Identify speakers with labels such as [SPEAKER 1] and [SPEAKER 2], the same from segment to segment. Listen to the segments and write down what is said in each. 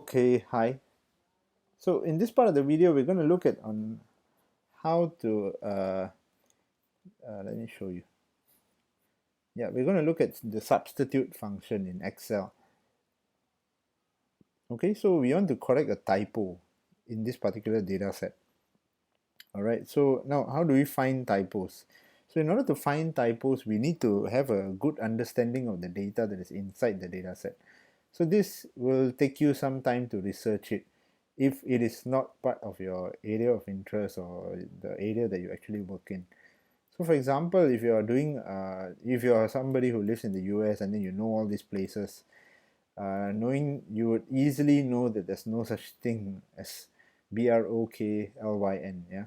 [SPEAKER 1] Okay, hi. So in this part of the video, we're going to look at on how to, let me show you. Yeah, we're going to look at the substitute function in Excel. Okay, so we want to correct a typo in this particular data set. All right, so now how do we find typos? So in order to find typos, we need to have a good understanding of the data that is inside the data set. So this will take you some time to research it if it is not part of your area of interest or the area that you actually work in. So for example, if you are if you are somebody who lives in the US and then you know all these places, knowing you would easily know that there's no such thing as Broklyn, yeah.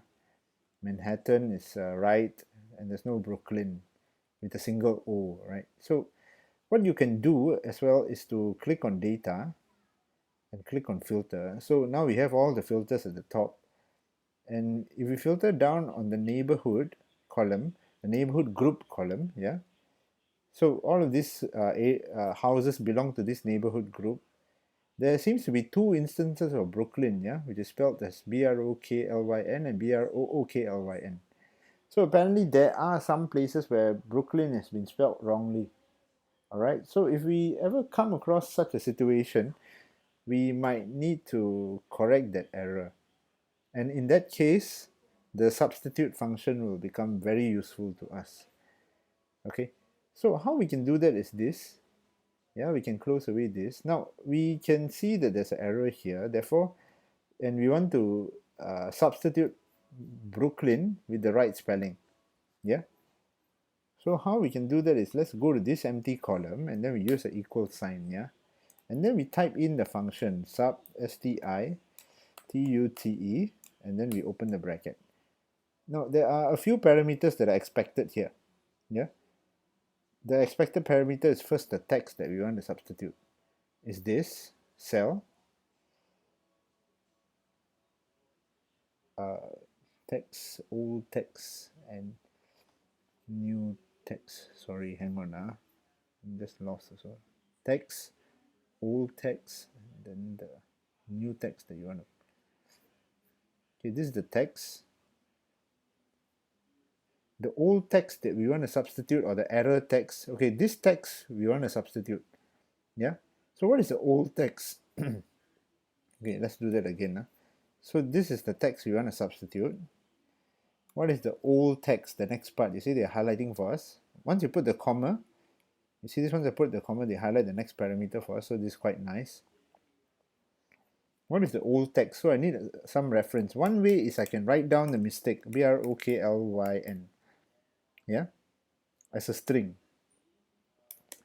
[SPEAKER 1] Manhattan is right, and there's no Brooklyn with a single O, right? So what you can do as well is to click on data and click on filter. So now we have all the filters at the top, and if we filter down on the neighborhood column, the neighborhood group column, yeah, so all of these houses belong to this neighborhood group. There seems to be two instances of Brooklyn, yeah, which is spelled as Broklyn and Brooklyn. So apparently there are some places where Brooklyn has been spelled wrongly. All right, so if we ever come across such a situation, we might need to correct that error. And in that case, the substitute function will become very useful to us. Okay, so how we can do that is this. Yeah, we can close away this. Now we can see that there's an error here. Therefore, and we want to substitute Brooklyn with the right spelling. Yeah. So how we can do that is, let's go to this empty column and then we use an equal sign. Yeah. And then we type in the function sub stitute, and then we open the bracket. Now there are a few parameters that are expected here. Yeah. The expected parameter is first the text that we want to substitute. Is this cell text, old text, and new text. Sorry, hang on. I'm just lost as well. Text, old text, and then the new text that you want to. Okay, this is the text. The old text that we want to substitute, or the error text. Okay, this text we want to substitute. Yeah. So what is the old text? Okay, let's do that again. So this is the text we want to substitute. What is the old text? The next part. You see they're highlighting for us. Once you put the comma, you see this once I put the comma, they highlight the next parameter for us. So this is quite nice. What is the old text? So I need some reference. One way is I can write down the mistake, Broklyn, yeah, as a string.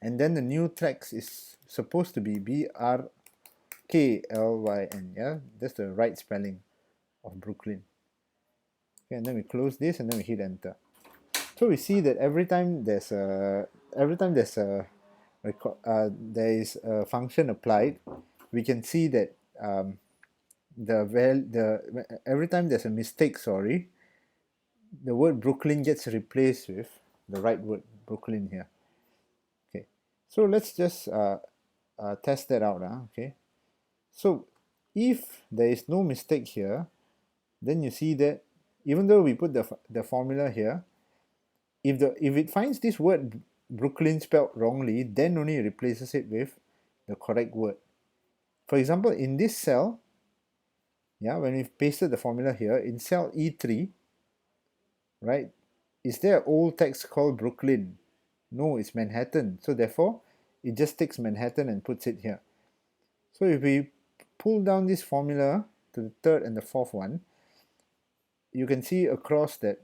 [SPEAKER 1] And then the new text is supposed to be Brklyn, yeah, that's the right spelling of Brooklyn. Okay, and then we close this and then we hit enter. So we see that every time there's a there is a function applied, we can see that every time there's a mistake, sorry, the word Brooklyn gets replaced with the right word Brooklyn here. Okay, so let's just test that out. Okay, so if there is no mistake here, then you see that even though we put the formula here, if it finds this word Brooklyn spelled wrongly, then only it replaces it with the correct word. For example, in this cell, yeah, when we've pasted the formula here in cell E3, right, is there old text called Brooklyn? No, it's Manhattan. So therefore, it just takes Manhattan and puts it here. So if we pull down this formula to the third and the fourth one, you can see across that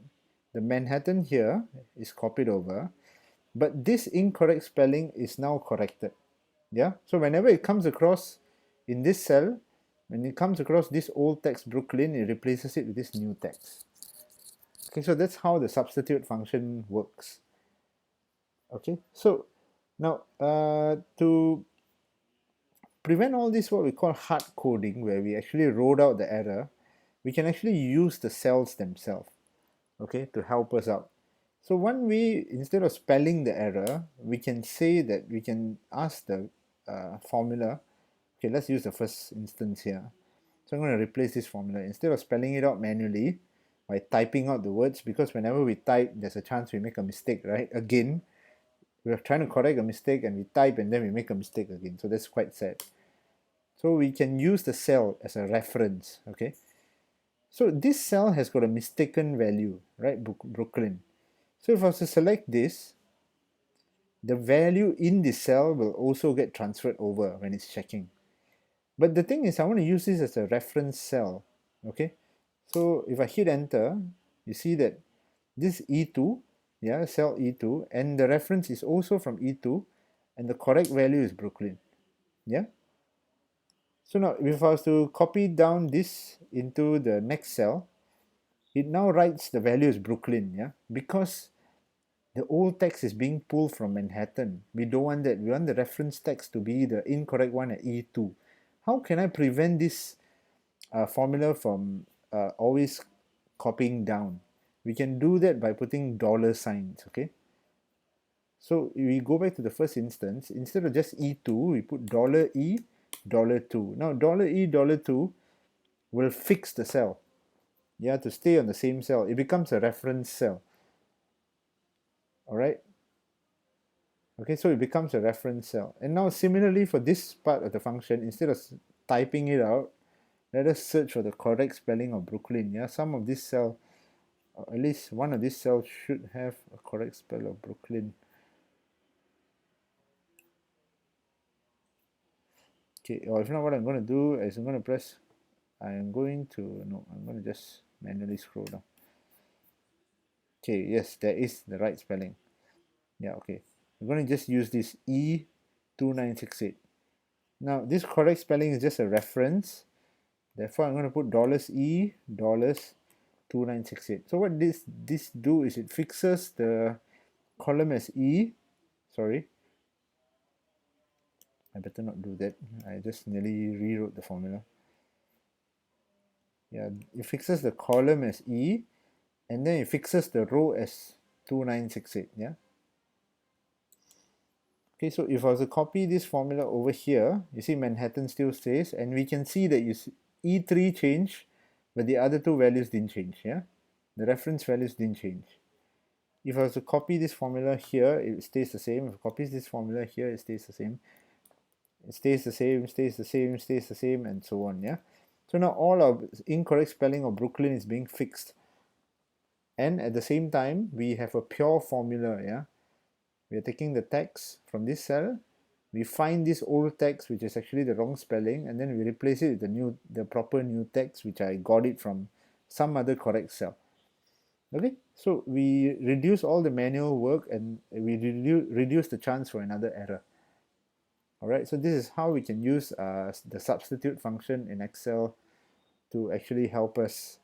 [SPEAKER 1] the Manhattan here is copied over, but this incorrect spelling is now corrected. Yeah, so whenever it comes across in this cell, when it comes across this old text Brooklyn, it replaces it with this new text. Okay, so that's how the substitute function works. Okay, so now to prevent all this, what we call hard coding, where we actually wrote out the error, we can actually use the cells themselves, okay, to help us out. So one way, instead of spelling the error, we can say that we can ask the formula, Okay, let's use the first instance here. So I'm going to replace this formula. Instead of spelling it out manually by typing out the words, because whenever we type, there's a chance we make a mistake, right? Again, we're trying to correct a mistake and we type and then we make a mistake again. So that's quite sad. So we can use the cell as a reference, okay? So this cell has got a mistaken value, right? Brooklyn. So if I was to select this, the value in this cell will also get transferred over when it's checking. But the thing is, I want to use this as a reference cell, okay? So if I hit enter, you see that this E2, yeah, cell E2, and the reference is also from E2, and the correct value is Brooklyn, yeah? So now, if I was to copy down this into the next cell, it now writes the value as Brooklyn, yeah? Because the old text is being pulled from Manhattan. We don't want that. We want the reference text to be the incorrect one at E2. How can I prevent this formula from always copying down? We can do that by putting dollar signs, okay? So we go back to the first instance. Instead of just E2, we put $E, $2. Now $E, $2 will fix the cell. Yeah, to stay on the same cell. It becomes a reference cell. All right. Okay, so it becomes a reference cell. And now similarly for this part of the function, instead of typing it out, let us search for the correct spelling of Brooklyn. Yeah, some of this cell, or at least one of these cells should have a correct spell of Brooklyn. Okay, or if not, what I'm going to do is I'm going to press, I'm going to just manually scroll down. Okay, yes, there is the right spelling. Yeah, okay. I'm going to just use this E2968. Now, this correct spelling is just a reference. Therefore, I'm going to put $E, $2968. So what this do is it fixes the column as E. Sorry, I better not do that. I just nearly rewrote the formula. Yeah, it fixes the column as E, and then it fixes the row as 2968. Yeah. Okay, so if I was to copy this formula over here, you see Manhattan still stays, and we can see that E3 changed, but the other two values didn't change. Yeah, the reference values didn't change. If I was to copy this formula here, it stays the same. If I copy this formula here, it stays the same. It stays the same, stays the same, stays the same, and so on. Yeah. So now all our incorrect spelling of Brooklyn is being fixed, and at the same time we have a pure formula. Yeah, we are taking the text from this cell. We find this old text which is actually the wrong spelling, and then we replace it with the proper new text which I got it from some other correct cell. Okay, so we reduce all the manual work and we reduce the chance for another error. Alright, so this is how we can use the substitute function in Excel to actually help us